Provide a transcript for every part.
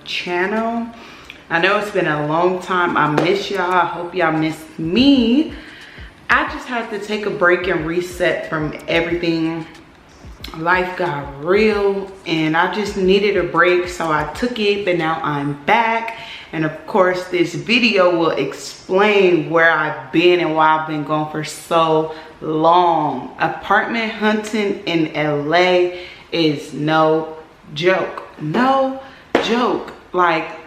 channel. I know it's been a long time. I miss y'all. I hope y'all missed me. I just had to take a break and reset from everything. Life got real and I just needed a break, so I took it, but now I'm back. And of course this video will explain where I've been and why I've been gone for so long. Apartment hunting in LA is no joke. No joke. Like,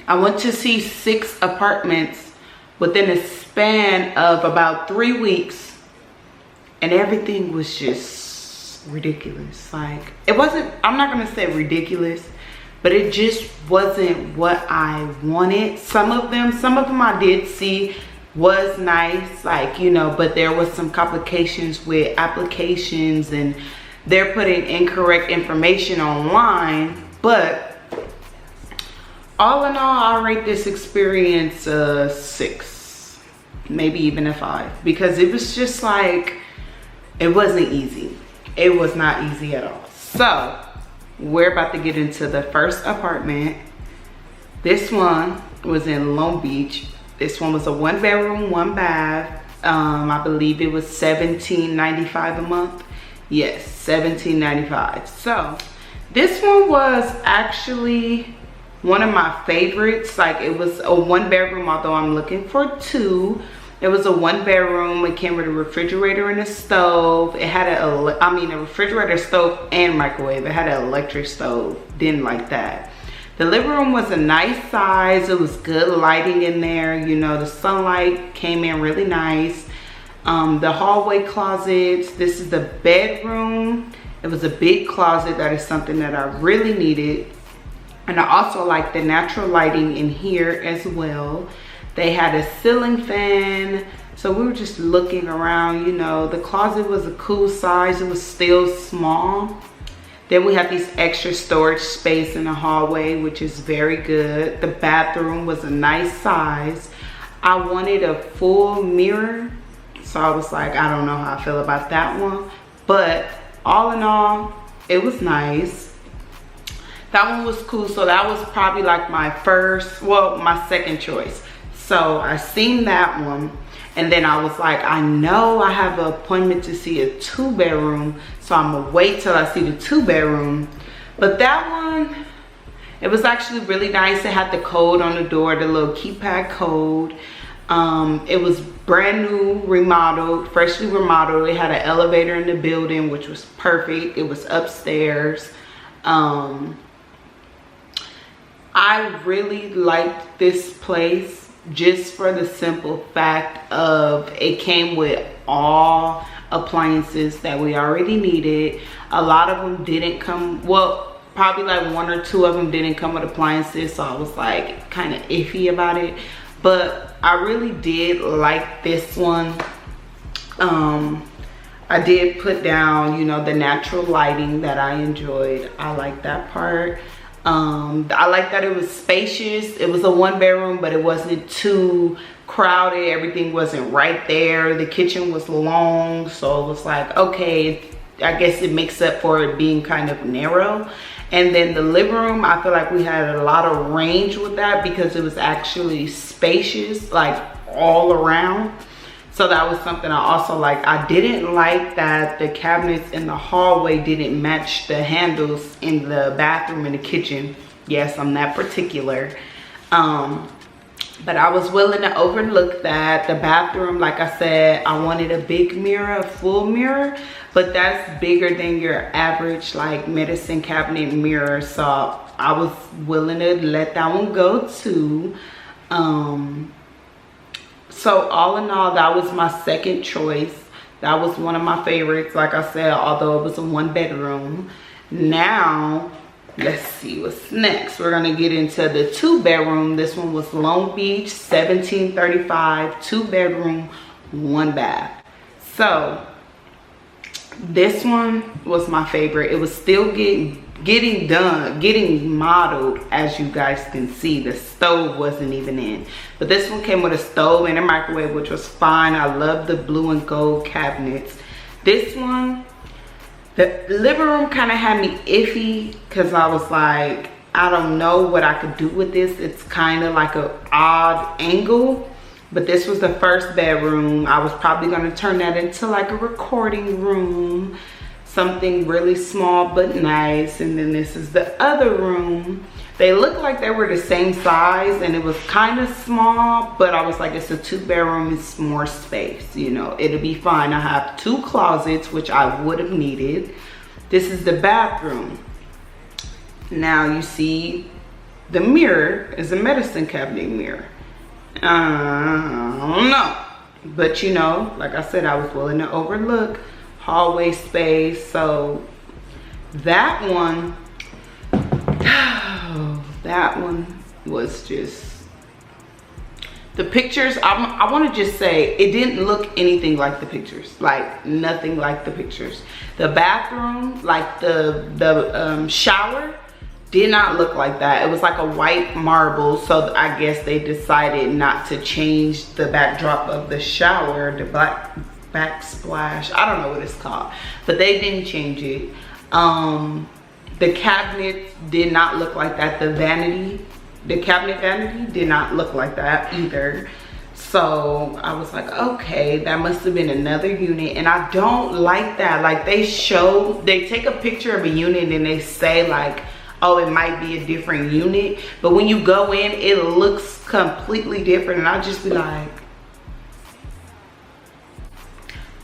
I went to see 6 apartments within a span of about 3 weeks, and everything was just ridiculous. Like, it wasn't, I'm not gonna say ridiculous, but it just wasn't what I wanted. Some of them I did see was nice, like, you know, but there was some complications with applications and they're putting incorrect information online. But all in all, I rate this experience a 6, maybe even a 5, because it was just like, it wasn't easy. It was not easy at all. So we're about to get into the first apartment. This one was in Long Beach. This one was a 1-bedroom, 1-bath. I believe it was $17.95 a month. Yes, $17.95. So this one was actually one of my favorites. Like, it was a 1-bedroom, although I'm looking for 2. It was a 1-bedroom. It came with a refrigerator and a stove. It had a refrigerator, stove, and microwave. It had an electric stove. Didn't like that. The living room was a nice size. It was good lighting in there. You know, the sunlight came in really nice. The hallway closets. This is the bedroom. It was a big closet. That is something that I really needed. And I also like the natural lighting in here as well. They had a ceiling fan. So we were just looking around, you know. The closet was a cool size. It was still small. Then we have these extra storage space in the hallway, which is very good. The bathroom was a nice size. I wanted a full mirror. So I was like, I don't know how I feel about that one. But all in all, it was nice. That one was cool. So that was probably like my second choice. So I seen that one, and then I was like, I know I have an appointment to see a 2-bedroom, so I'm gonna wait till I see the 2-bedroom. But that one, it was actually really nice. It had the code on the door, the little keypad code. It was brand new, remodeled, freshly remodeled. It had an elevator in the building, which was perfect. It was upstairs. I really liked this place just for the simple fact of it came with all appliances that we already needed. A lot of them didn't come, well, probably like 1 or 2 of them didn't come with appliances, so I was like kind of iffy about it. But I really did like this one. I did put down, you know, the natural lighting that I enjoyed. I like that part. I like that it was spacious. It was a 1-bedroom, but it wasn't too crowded. Everything wasn't right there. The kitchen was long, so it was like, okay, I guess it makes up for it being kind of narrow. And then the living room, I feel like we had a lot of range with that because it was actually spacious, like all around. So that was something I also liked. I didn't like that the cabinets in the hallway didn't match the handles in the bathroom and the kitchen. Yes, I'm that particular. But I was willing to overlook that. The bathroom, like I said, I wanted a big mirror, a full mirror, but that's bigger than your average like medicine cabinet mirror. So I was willing to let that one go too. So all in all, that was my second choice. That was one of my favorites, like I said, although it was a 1-bedroom. Now, let's see what's next. We're gonna get into the 2-bedroom. This one was Long Beach, $17.35, 2-bedroom, 1-bath. So this one was my favorite. It was still getting modeled, as you guys can see. The stove wasn't even in, but this one came with a stove and a microwave, which was fine. I love the blue and gold cabinets. This one, the living room kind of had me iffy because I was like, I don't know what I could do with this. It's kind of like an odd angle, but this was the first bedroom. I was probably going to turn that into like a recording room, something really small but nice. And then this is the other room. They looked like they were the same size, and it was kind of small, but I was like, it's a 2-bedroom, it's more space, you know, it'll be fine. I have 2 closets, which I would have needed. This is the bathroom. Now you see the mirror is a medicine cabinet mirror. I don't know, but you know, like I said, I was willing to overlook hallway space. So that one, that one was just, the pictures, I want to just say it didn't look anything like the pictures, like nothing like the pictures. The bathroom, like the shower, did not look like that. It was like a white marble, so I guess they decided not to change the backdrop of the shower, the black backsplash, I don't know what it's called, but they didn't change it. The cabinets did not look like that. The cabinet vanity did not look like that either. So I was like, okay, that must have been another unit. And I don't like that. Like they take a picture of a unit and they say like, oh, it might be a different unit. But when you go in, it looks completely different. And I'll just be like,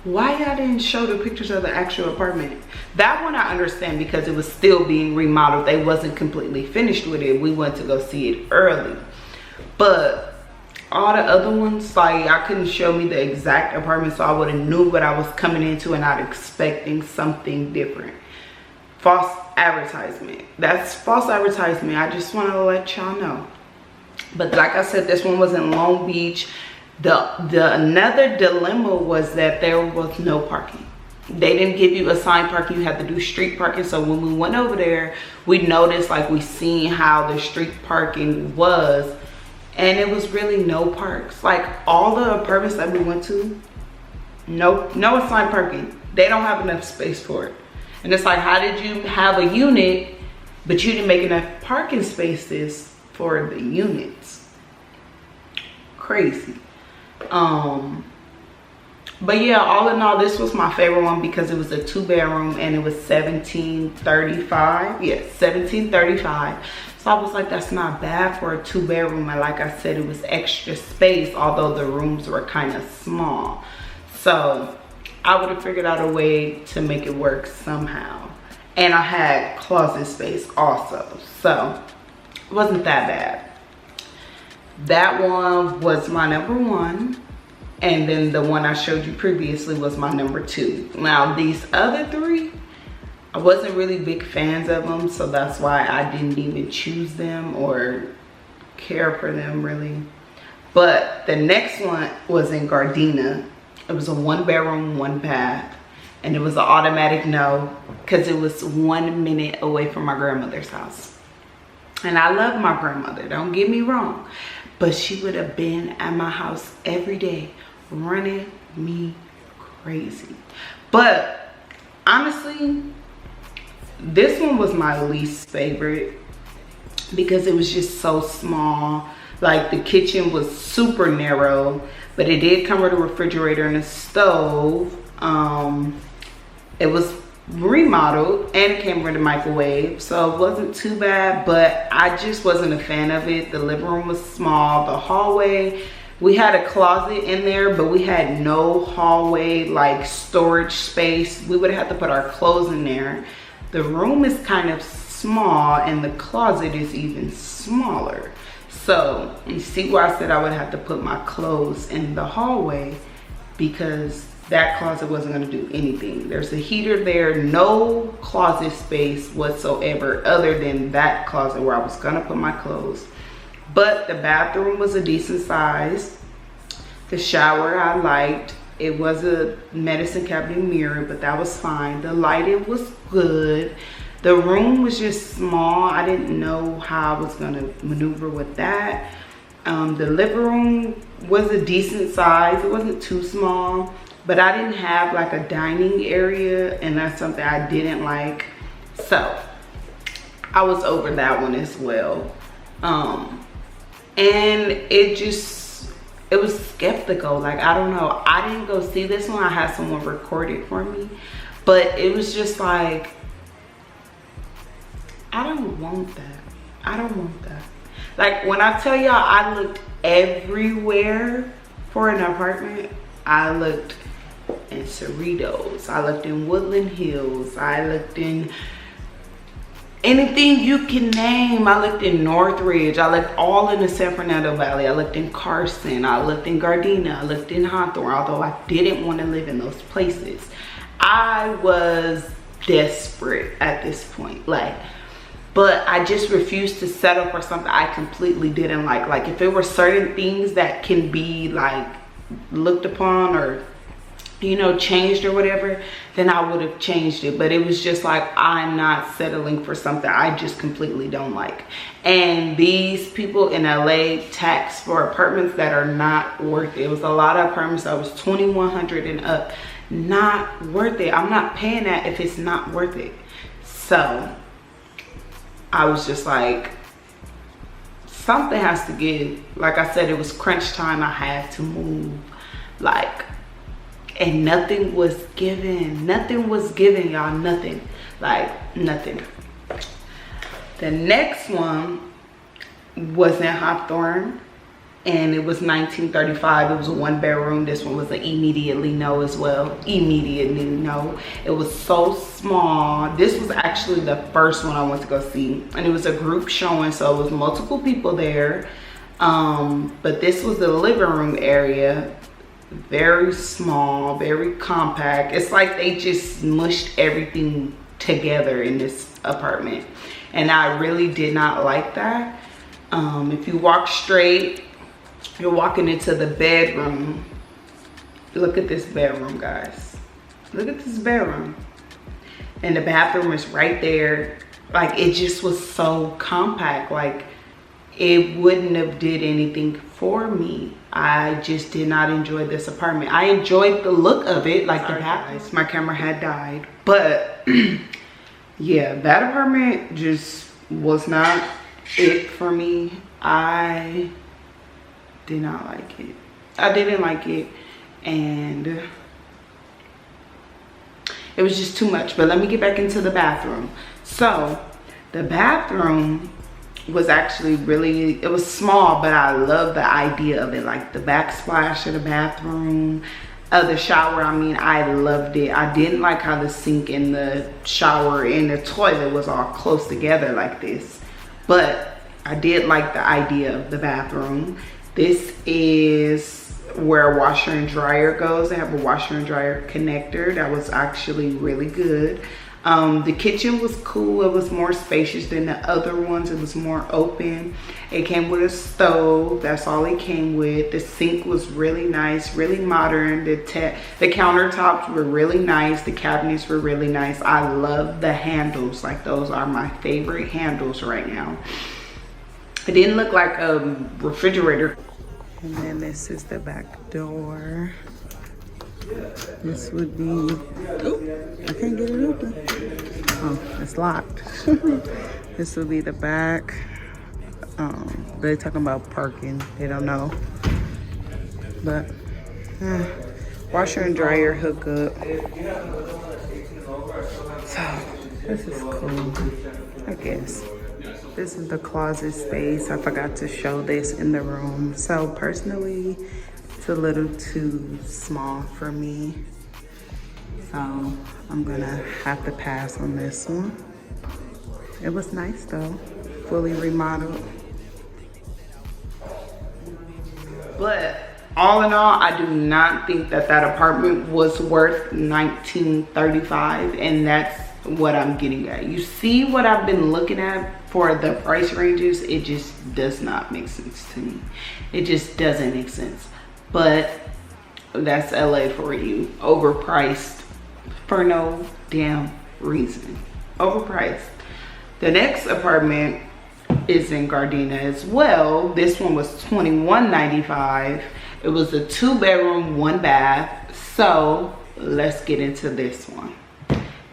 why y'all didn't show the pictures of the actual apartment? That one I understand because it was still being remodeled. They wasn't completely finished with it. We went to go see it early. But all the other ones, like I couldn't show me the exact apartment, so I would have knew what I was coming into and not expecting something different. False advertisement. That's false advertisement. I just want to let y'all know. But like I said, this one was in Long Beach. The another dilemma was that there was no parking. They didn't give you assigned parking. You had to do street parking. So when we went over there, we noticed, like, we seen how the street parking was, and it was really no parks. Like all the apartments that we went to, no assigned parking. They don't have enough space for it. And it's like, how did you have a unit but you didn't make enough parking spaces for the units? Crazy. But yeah, all in all, this was my favorite one because it was a 2-bedroom and it was $1,735. Yeah, $1,735. So I was like, that's not bad for a 2-bedroom. And like I said, it was extra space, although the rooms were kind of small. So I would have figured out a way to make it work somehow. And I had closet space also, so it wasn't that bad. That one was my number 1. And then the one I showed you previously was my number 2. Now these other 3, I wasn't really big fans of them, so that's why I didn't even choose them or care for them really. But the next one was in Gardena. It was a 1-bedroom, 1-bath, and it was an automatic no because it was 1 minute away from my grandmother's house. And I love my grandmother, don't get me wrong, but she would have been at my house every day running me crazy. But honestly, this one was my least favorite because it was just so small. Like the kitchen was super narrow, but it did come with a refrigerator and a stove. It was remodeled and it came with a microwave, so it wasn't too bad, but I just wasn't a fan of it. The living room was small. The hallway, we had a closet in there, but we had no hallway like storage space. We would have to put our clothes in there. The room is kind of small and the closet is even smaller. So you see why I said I would have to put my clothes in the hallway, because that closet wasn't going to do anything. There's a heater there, no closet space whatsoever other than that closet where I was going to put my clothes. But the bathroom was a decent size. The shower I liked. It was a medicine cabinet mirror, but that was fine. The lighting was good. The room was just small. I didn't know how I was going to maneuver with that. The living room was a decent size. It wasn't too small, but I didn't have like a dining area, and that's something I didn't like. So I was over that one as well. And it was skeptical. Like, I don't know, I didn't go see this one. I had someone record it for me, but it was just like, I don't want that. I don't want that. Like, when I tell y'all I looked everywhere for an apartment, I looked in Cerritos, I looked in Woodland Hills, I looked in anything you can name. I looked in Northridge, I looked all in the San Fernando Valley, I looked in Carson, I looked in Gardena, I looked in Hawthorne, although I didn't want to live in those places. I was desperate at this point, like, but I just refused to settle for something I completely didn't like. Like, if there were certain things that can be like looked upon or, you know, changed or whatever, then I would have changed it. But it was just like, I'm not settling for something I just completely don't like. And these people in LA tax for apartments that are not worth it. It was a lot of apartments that was $2,100 and up. Not worth it. I'm not paying that if it's not worth it. So I was just like, something has to give. Like I said, it was crunch time. I had to move. Like, and nothing was given. Nothing was given, y'all. Nothing. Like, nothing. The next one was in Hawthorne, and it was 1935. It was a 1-bedroom. This one was an immediately no as well. Immediately no. It was so small. This was actually the first one I went to go see, and it was a group showing, so it was multiple people there. But this was the living room area. Very small, very compact. It's like they just mushed everything together in this apartment, and I really did not like that. If you walk straight, you're walking into the bedroom. Look at this bedroom, guys. Look at this bedroom. And the bathroom is right there. Like, it just was so compact. Like, it wouldn't have did anything for me. I just did not enjoy this apartment. I enjoyed the look of it, like the bathroom. My camera had died. But yeah, that apartment just was not it for me. I did not like it. I didn't like it, and it was just too much. But let me get back into the bathroom. So the bathroom was actually really, it was small, but I love the idea of it. Like the backsplash of the bathroom, of the shower, I mean, I loved it. I didn't like how the sink and the shower and the toilet was all close together like this, but I did like the idea of the bathroom. This is where a washer and dryer goes. They have a washer and dryer connector. That was actually really good. The kitchen was cool. It was more spacious than the other ones. It was more open. It came with a stove. That's all it came with. The sink was really nice, really modern. The countertops were really nice. The cabinets were really nice. I love the handles. Like, those are my favorite handles right now. It didn't look like a refrigerator. And then this is the back door. This would be, oh, I can't get it open. Oh, it's locked. This would be the back. They're talking about parking. They don't know. But washer and dryer hookup. So this is cool, I guess. This is the closet space. I forgot to show this in the room. So personally, it's a little too small for me. So I'm gonna have to pass on this one. It was nice though, fully remodeled. But all in all, I do not think that that apartment was worth $1935, and that's what I'm getting at. You see what I've been looking at for the price ranges? It just does not make sense to me. It just doesn't make sense. But that's LA for you. Overpriced for no damn reason. Overpriced. The next apartment is in Gardena as well. This one was $21.95. It was a 2-bedroom, 1 bath. So let's get into this one.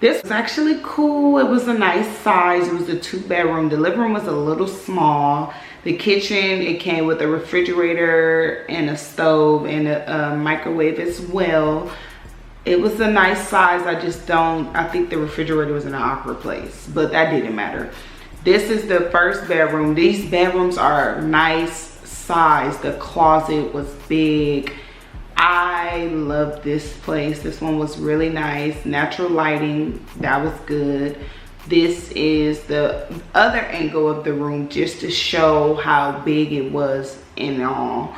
This was actually cool. It was a nice size. It was a 2-bedroom. The living room was a little small. The kitchen, it came with a refrigerator and a stove and a microwave as well. It was a nice size. I think the refrigerator was in an awkward place, but that didn't matter. This is the first bedroom. These bedrooms are nice size. The closet was big. I love this place. This one was really nice. Natural lighting, that was good. This is the other angle of the room just to show how big it was in all.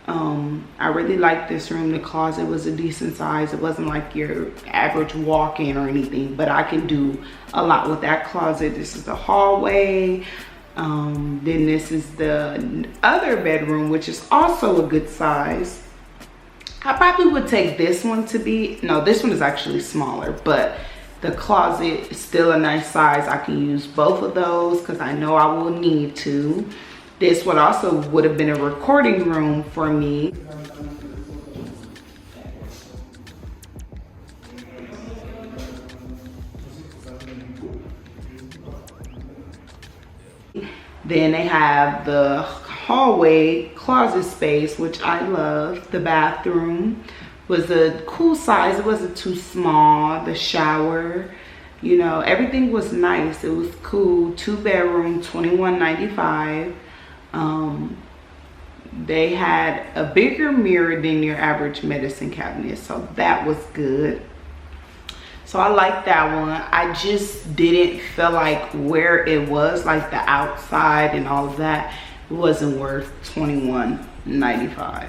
I really liked this room. The closet was a decent size. It wasn't like your average walk-in or anything, but I can do a lot with that closet. This is the hallway. Then this is the other bedroom, which is also a good size. I probably would take this one to be, no, this one is actually smaller, but the closet is still a nice size. I can use both of those because I know I will need to. This one also would have been a recording room for me. Then they have the hallway closet space, which I love. The bathroom was a cool size. It wasn't too small. The shower, you know, everything was nice. It was cool. 2-bedroom, $21.95. They had a bigger mirror than your average medicine cabinet, so that was good. So I like that one. I just didn't feel like where it was, like the outside and all of that, it wasn't worth $21.95.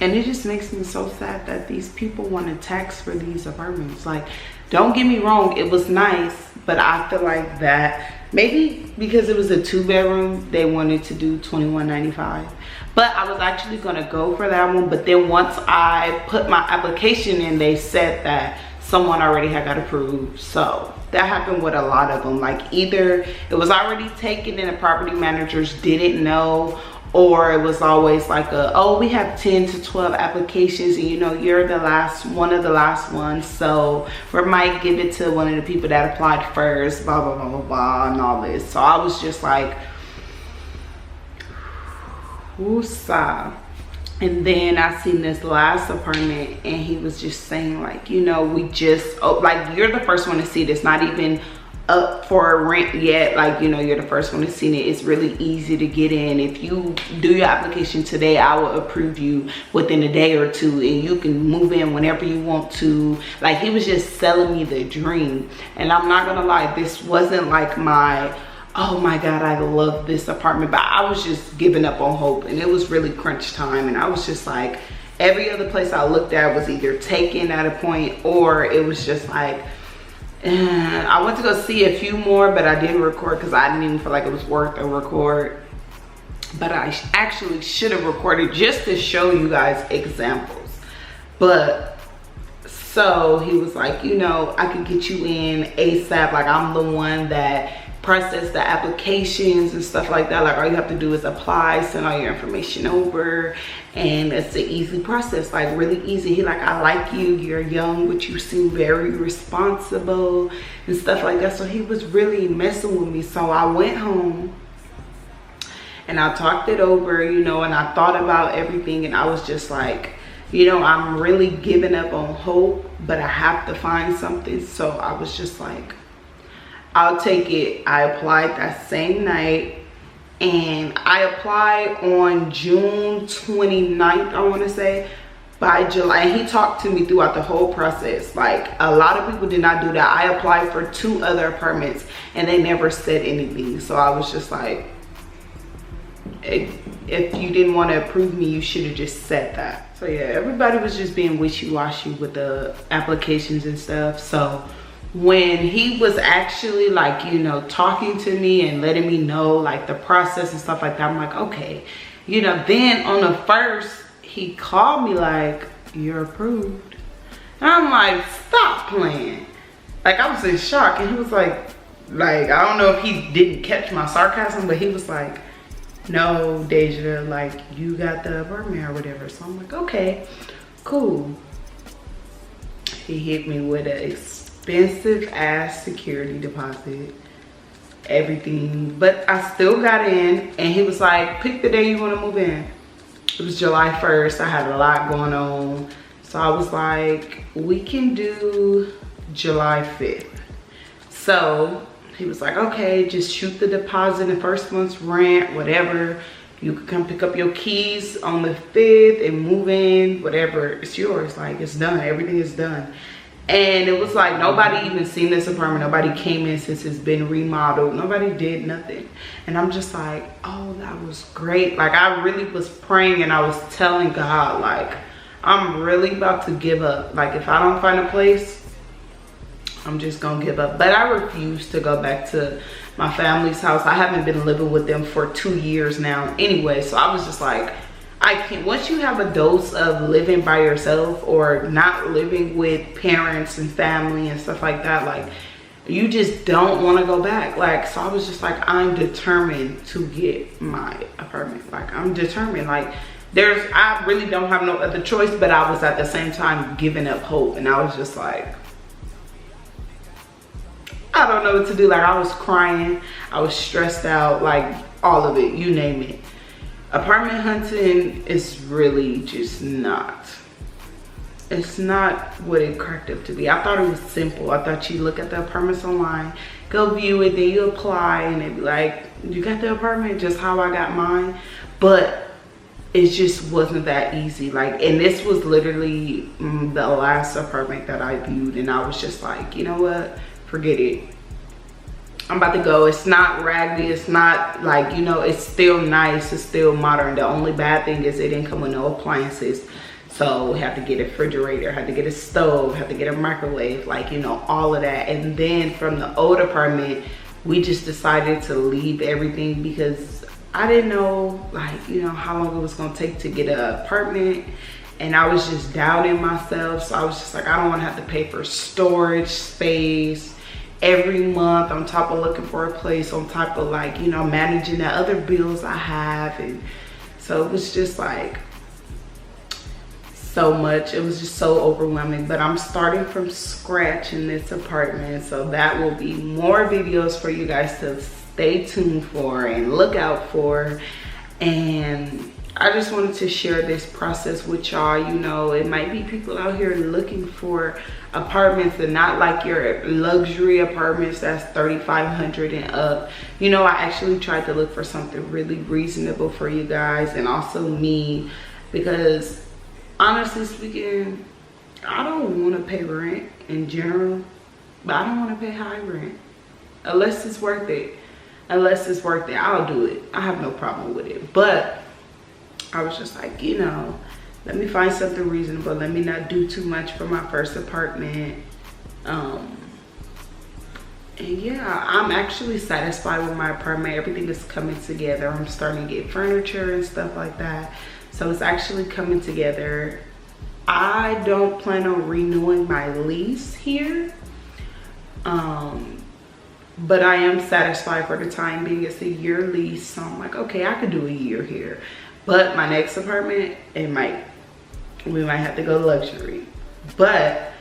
And it just makes me so sad that these people want to tax for these apartments. Like, don't get me wrong, it was nice, but I feel like that maybe because it was a 2-bedroom, they wanted to do $21.95. But I was actually gonna go for that one, but then once I put my application in, they said that someone already had got approved. So that happened with a lot of them. Like, either it was already taken and the property managers didn't know, or it was always like oh, we have 10 to 12 applications and you know you're the last one of the last ones, so we might give it to one of the people that applied first, blah blah blah blah blah, and all this. So I was just like, woosah. And then I seen this last apartment and he was just saying, like, you know, we just, like, you're the first one to see this, not even up for rent yet, like, you know, you're the first one to see it. It's really easy to get in. If you do your application today, I will approve you within a day or two and you can move in whenever you want to. Like, he was just selling me the dream. And I'm not gonna lie, this wasn't like my, oh my god, I love this apartment, but I was just giving up on hope, and it was really crunch time, and I was just like, every other place I looked at was either taken at a point, or it was just like, I went to go see a few more, but I didn't record because I didn't even feel like it was worth a record. But I actually should have recorded just to show you guys examples. But so he was like, you know, I could get you in ASAP. Like, I'm the one that process the applications and stuff like that. Like, all you have to do is apply, send all your information over, and it's an easy process, like really easy. He like, I like you, you're young, but you seem very responsible and stuff like that. So he was really messing with me. So I went home and I talked it over, you know, and I thought about everything, and I was just like, you know, I'm really giving up on hope, but I have to find something. So I was just like, I'll take it. I applied that same night, and I applied on June 29th, I want to say. By July, and he talked to me throughout the whole process. Like, a lot of people did not do that. I applied for 2 other apartments and they never said anything. So I was just like, if you didn't want to approve me, you should have just said that. So yeah, everybody was just being wishy-washy with the applications and stuff. So when he was actually, like, you know, talking to me and letting me know like the process and stuff like that, I'm like, okay, you know. Then on the first, he called me like, you're approved. And I'm like, stop playing. Like, I was in shock. And he was like, I don't know if he didn't catch my sarcasm, but he was like, no, Deja, like, you got the apartment or whatever. So I'm like, okay, cool. He hit me with an expensive ass security deposit, everything, but I still got in. And he was like, pick the day you want to move in. It was July 1st. I had a lot going on, so I was like, we can do July 5th. So he was like, okay, just shoot the deposit and first month's rent, whatever. You can come pick up your keys on the 5th and move in, whatever, it's yours. Like, it's done, everything is done. And it was like, nobody even seen this apartment. Nobody came in since it's been remodeled. Nobody did nothing. And I'm just like, oh, that was great. Like, I really was praying and I was telling God, like, I'm really about to give up. Like, if I don't find a place, I'm just gonna give up. But I refuse to go back to my family's house. I haven't been living with them for 2 years now anyway. So I was just like, I can't. Once you have a dose of living by yourself or not living with parents and family and stuff like that, like, you just don't want to go back. Like, so I was just like, I'm determined to get my apartment. Like, I'm determined. Like, I really don't have no other choice. But I was at the same time giving up hope. And I was just like, I don't know what to do. Like, I was crying, I was stressed out, like, all of it, you name it. Apartment hunting is really just not, it's not what it cracked up to be. I thought it was simple. I thought you look at the apartments online, go view it, then you apply, and it'd be like, you got the apartment just how I got mine. But it just wasn't that easy. Like, and this was literally the last apartment that I viewed, and I was just like, you know what, forget it, I'm about to go. It's not raggedy, it's not like, you know, it's still nice, it's still modern. The only bad thing is it didn't come with no appliances. So we had to get a refrigerator, had to get a stove, had to get a microwave, like, you know, all of that. And then from the old apartment, we just decided to leave everything because I didn't know, like, you know, how long it was gonna take to get an apartment. And I was just doubting myself. So I was just like, I don't wanna have to pay for storage space every month, on top of looking for a place, on top of, like, you know, managing the other bills I have. And so it was just like so much. It was just so overwhelming. But I'm starting from scratch in this apartment, so that will be more videos for you guys to stay tuned for and look out for. And I just wanted to share this process with y'all. You know, it might be people out here looking for apartments and not like your luxury apartments that's $3,500 and up. You know, I actually tried to look for something really reasonable for you guys and also me, because honestly speaking, I don't want to pay rent in general, but I don't want to pay high rent unless it's worth it. Unless it's worth it, I'll do it. I have no problem with it. But I was just like, you know, let me find something reasonable. Let me not do too much for my first apartment. And yeah, I'm actually satisfied with my apartment. Everything is coming together. I'm starting to get furniture and stuff like that. So it's actually coming together. I don't plan on renewing my lease here. But I am satisfied for the time being. It's a year lease. So I'm like, okay, I could do a year here. But my next apartment, we might have to go luxury. But,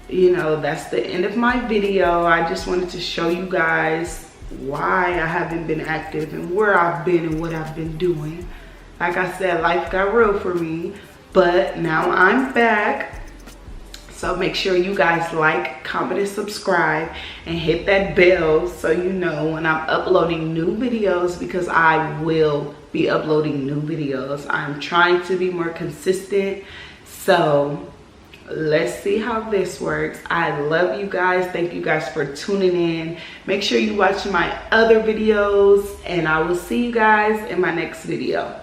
you know, that's the end of my video. I just wanted to show you guys why I haven't been active and where I've been and what I've been doing. Like I said, life got real for me, but now I'm back. So make sure you guys like, comment, and subscribe, and hit that bell so you know when I'm uploading new videos, because I will be uploading new videos. I'm trying to be more consistent. So let's see how this works. I love you guys. Thank you guys for tuning in. Make sure you watch my other videos, and I will see you guys in my next video.